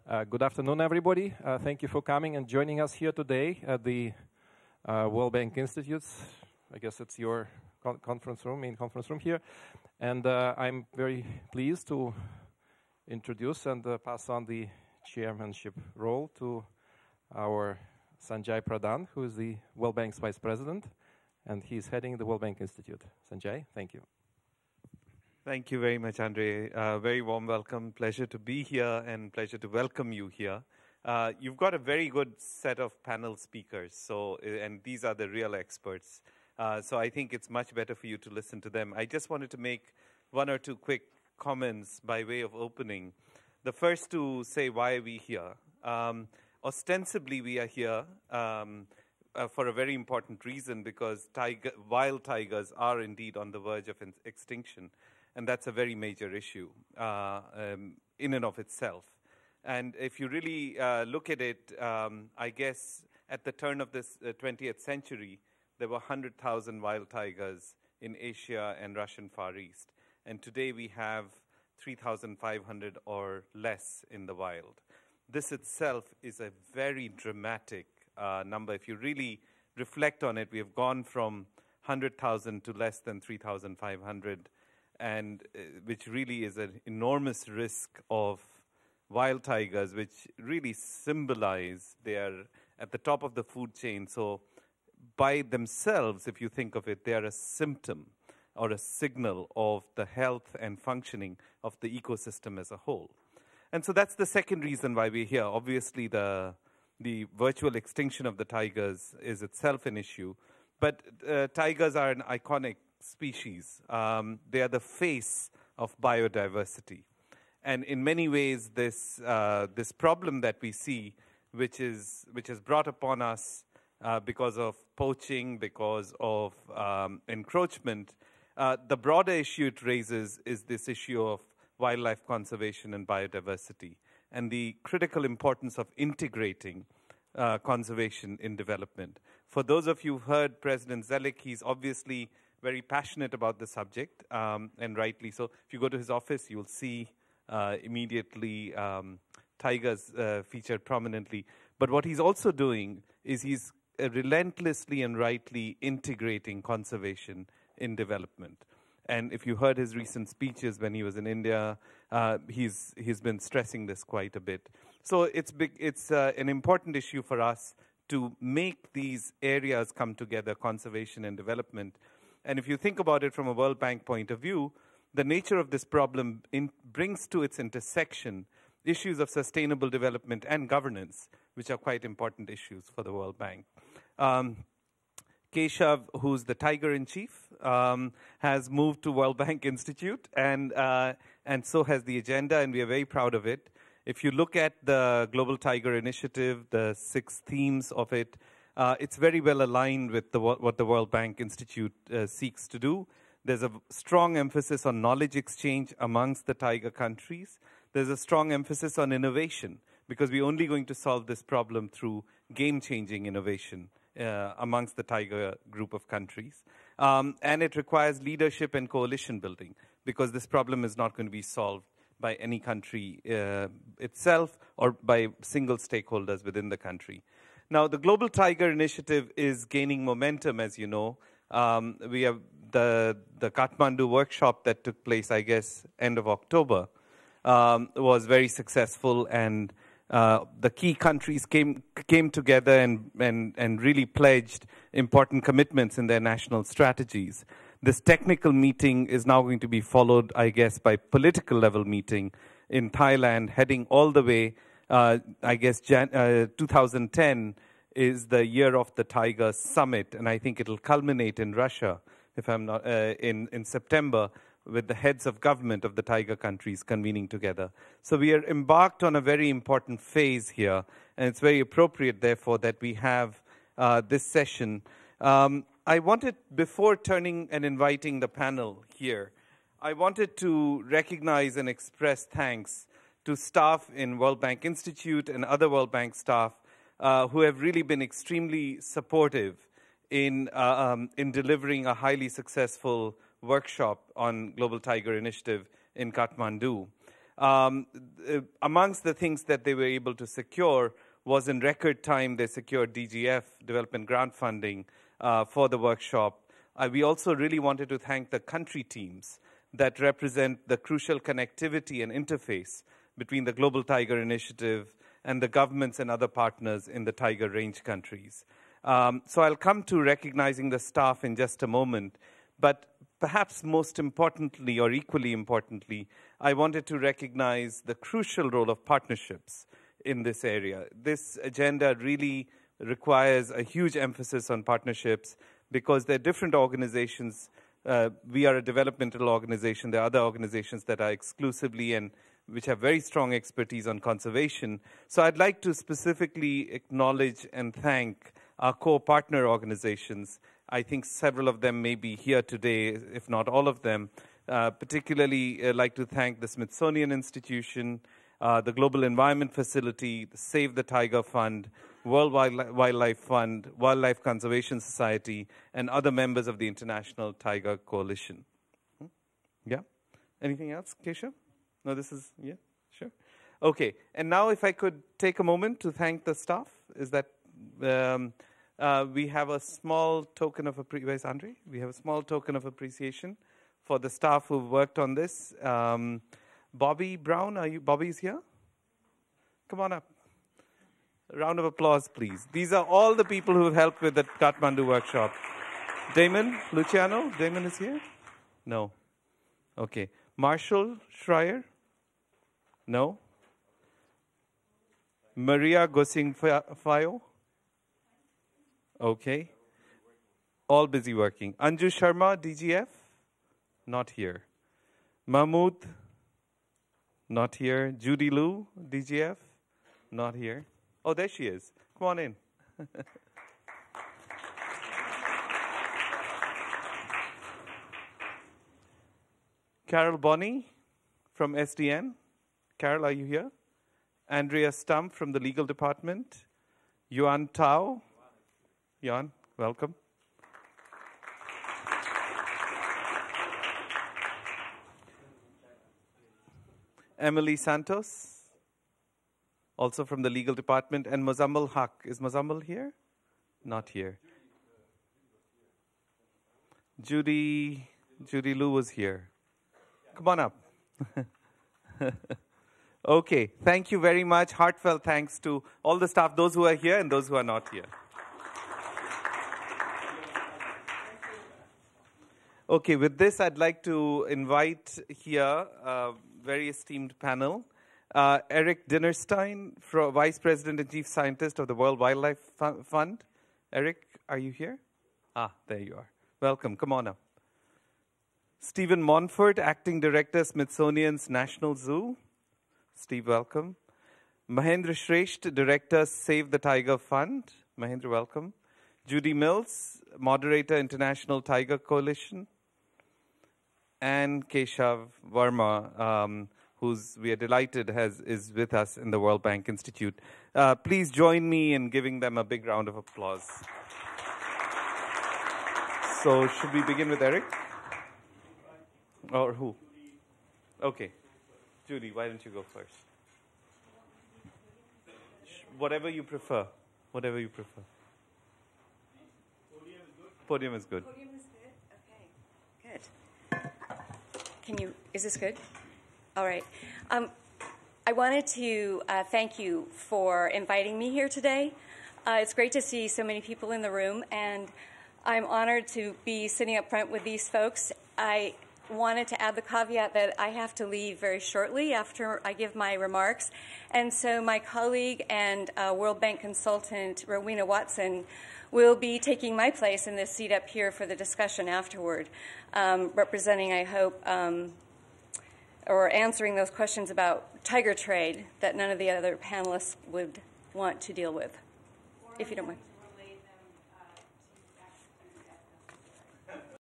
Good afternoon, everybody. Thank you for coming and joining us here today at the World Bank Institute's, I guess it's your main conference room here. And I'm very pleased to introduce and pass on the chairmanship role to our Sanjay Pradhan, who is the World Bank's Vice President, and he's heading the World Bank Institute. Sanjay, thank you. Thank you very much, Andre. Very warm welcome. Pleasure to be here and pleasure to welcome you here. You've got a very good set of panel speakers, and these are the real experts. So I think it's much better for you to listen to them. I just wanted to make one or two quick comments by way of opening. The first to say why are we here. Ostensibly, we are here for a very important reason, because wild tigers are indeed on the verge of extinction. And that's a very major issue in and of itself. And if you really look at it, I guess at the turn of this 20th century, there were 100,000 wild tigers in Asia and Russian Far East. And today we have 3,500 or less in the wild. This itself is a very dramatic number. If you really reflect on it, we have gone from 100,000 to less than 3,500. And which really is an enormous risk of wild tigers, which really symbolize they are at the top of the food chain. So by themselves, if you think of it, they are a symptom or a signal of the health and functioning of the ecosystem as a whole. And so that's the second reason why we're here. Obviously, the virtual extinction of the tigers is itself an issue. But tigers are an iconic species. They are the face of biodiversity. And in many ways, this problem that we see, which is brought upon us because of poaching, because of encroachment, the broader issue it raises is this issue of wildlife conservation and biodiversity, and the critical importance of integrating conservation in development. For those of you who've heard President Zelik, he's obviously very passionate about the subject, and rightly so. If you go to his office, you'll see immediately tigers featured prominently. But what he's also doing is he's relentlessly and rightly integrating conservation in development. And if you heard his recent speeches when he was in India, he's been stressing this quite a bit. So it's an important issue for us to make these areas come together, conservation and development. And if you think about it from a World Bank point of view, the nature of this problem brings to its intersection issues of sustainable development and governance, which are quite important issues for the World Bank. Keshav, who's the tiger-in-chief, has moved to World Bank Institute, and so has the agenda, and we are very proud of it. If you look at the Global Tiger Initiative, the 6 themes of it, it's very well aligned with what the World Bank Institute seeks to do. There's a strong emphasis on knowledge exchange amongst the tiger countries. There's a strong emphasis on innovation, because we're only going to solve this problem through game-changing innovation amongst the tiger group of countries. And it requires leadership and coalition building, because this problem is not going to be solved by any country itself or by single stakeholders within the country. Now, the Global Tiger Initiative is gaining momentum, as you know. We have the Kathmandu workshop that took place, I guess, end of October, was very successful, and the key countries came together and really pledged important commitments in their national strategies. This technical meeting is now going to be followed, I guess, by political level meeting in Thailand, heading all the way. I guess 2010 is the year of the Tiger Summit, and I think it'll culminate in Russia, if I'm not in September, with the heads of government of the tiger countries convening together. So we are embarked on a very important phase here, and it's very appropriate, therefore, that we have this session. I wanted, before turning and inviting the panel here, I wanted to recognize and express thanks to staff in World Bank Institute and other World Bank staff who have really been extremely supportive in delivering a highly successful workshop on Global Tiger Initiative in Kathmandu. Amongst the things that they were able to secure was in record time they secured DGF, Development Grant Funding, for the workshop. We also really wanted to thank the country teams that represent the crucial connectivity and interface between the Global Tiger Initiative and the governments and other partners in the Tiger Range countries. So I'll come to recognizing the staff in just a moment, but perhaps most importantly, or equally importantly, I wanted to recognize the crucial role of partnerships in this area. This agenda really requires a huge emphasis on partnerships because there are different organizations. We are a developmental organization. There are other organizations that are exclusively and which have very strong expertise on conservation. So I'd like to specifically acknowledge and thank our co-partner organizations. I think several of them may be here today, if not all of them. Particularly like to thank the Smithsonian Institution, the Global Environment Facility, the Save the Tiger Fund, World Wildlife Fund, Wildlife Conservation Society, and other members of the International Tiger Coalition. Yeah? Anything else, Keshav? No, this is, yeah? Sure. Okay, and now if I could take a moment to thank the staff, is that we have a small token of appreciation. Where's Andre? We have a small token of appreciation for the staff who've worked on this. Bobby Brown, Bobby's here? Come on up. A round of applause, please. These are all the people who have helped with the Kathmandu workshop. Damon Luciano? Damon is here? No. Okay. Marshall Schreier? No. Maria Gosing-Fayo? Okay. All busy working. Anju Sharma, DGF? Not here. Mahmood? Not here. Judy Liu, DGF? Not here. Oh, there she is. Come on in. Carol Bonney from SDN. Carol, are you here? Andrea Stump from the legal department. Yuan Tao. Yuan, welcome. Emily Santos, also from the legal department, and Muzammil Haq. Is Muzammil here? Not here. Judy Liu was here. Come on up. Okay, thank you very much. Heartfelt thanks to all the staff, those who are here and those who are not here. Okay, with this, I'd like to invite here a very esteemed panel. Eric Dinerstein, Vice President and Chief Scientist of the World Wildlife Fund. Eric, are you here? Ah, there you are. Welcome. Come on up. Stephen Monfort, Acting Director, Smithsonian's National Zoo. Steve, welcome. Mahendra Shresht, Director, Save the Tiger Fund. Mahendra, welcome. Judy Mills, Moderator, International Tiger Coalition. And Keshav Verma, we are delighted is with us in the World Bank Institute. Please join me in giving them a big round of applause. So should we begin with Eric? Or who? Okay. Judy, why don't you go first? Whatever you prefer. Whatever you prefer. Podium is good. Podium is good? Okay. Good. Is this good? All right. I wanted to thank you for inviting me here today. It's great to see so many people in the room, and I'm honored to be sitting up front with these folks. I wanted to add the caveat that I have to leave very shortly after I give my remarks. And so my colleague and World Bank consultant, Rowena Watson, will be taking my place in this seat up here for the discussion afterward, representing, I hope, or answering those questions about tiger trade that none of the other panelists would want to deal with, if you don't mind.